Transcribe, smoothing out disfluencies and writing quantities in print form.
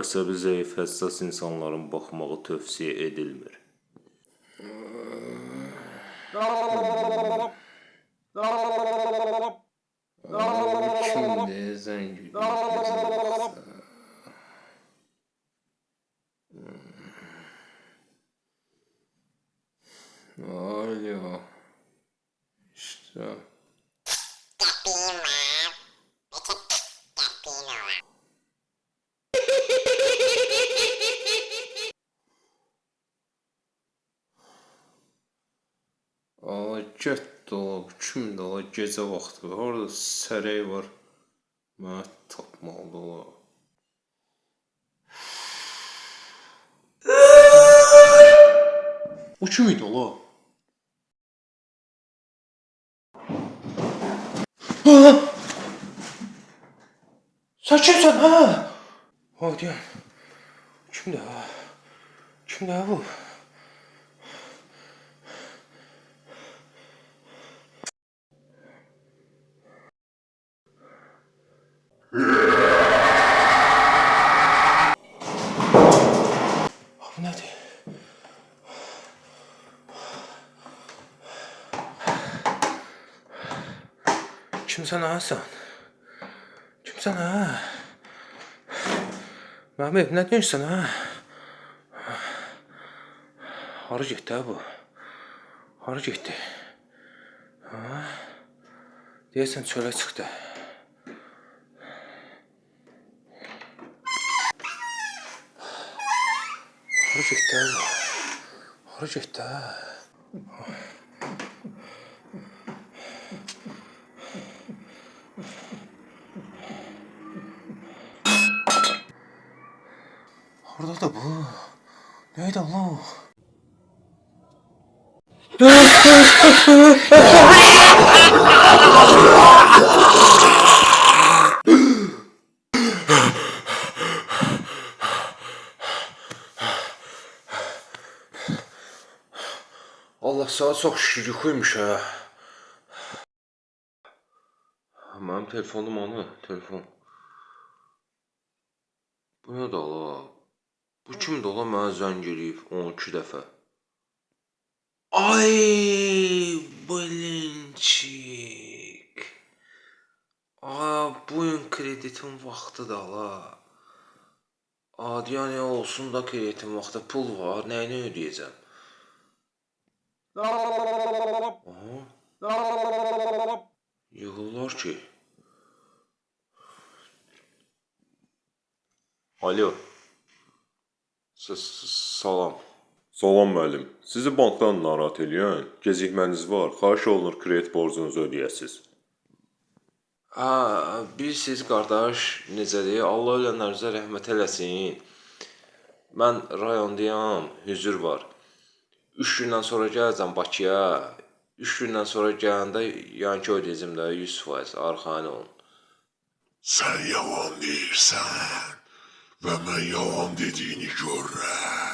Əsəbi zəif həssas insanların baxmağı tövsiyə edilmir. Kimdir zəng Alo. İşte. Aa, getdi o. Kimdir o? Gecə vaxtı. Orada sərək var. Mənə tapmalıdır o. O kim idi o? Sen kimsən ha? Hadi ya. Kimdir ha? Kimdir ha bu? Bu nədir? Kimsən ha sən? Kimsən ha? Mənim ev nə deyirsən ha? Harı getdi ha bu? Harı getdi? Ha? Deyəsən çölə çıxdı. Harı getdi ha bu? Harı getdi ha? Orada da bu. Neydi Allah o? Allah sana çok şükür yuxuymuş ha. Mənim telefonum onu, telefon. Bu nə də ala? Bu kimdir ala mənə zəng eləyib 12 dəfə? Ay, bilinçik. Aa, bugün kreditin vaxtıdır ala. Adi yani olsun da kreditin vaxtı pul var, nəyini ödəyəcəm? Aha. Yığırlar ki. Alo. Salam. Salam müəllim. Sizi bankdan narahat eləyən gecikməniz var. Xahiş olunur kredit borcunuzu ödəyəsiz. Bilirsiniz qardaş, necədir? Allah ölənlərinizə rəhmət eləsin. Mən rayondayam, hüzür var. 3 gündən sonra gələcəm Bakıya. 3 gündən sonra gələndə yankı ödəyəcəm də 100%, arxayın olun. Sen yalan değilsen ve ben yalan dediğini görürüm.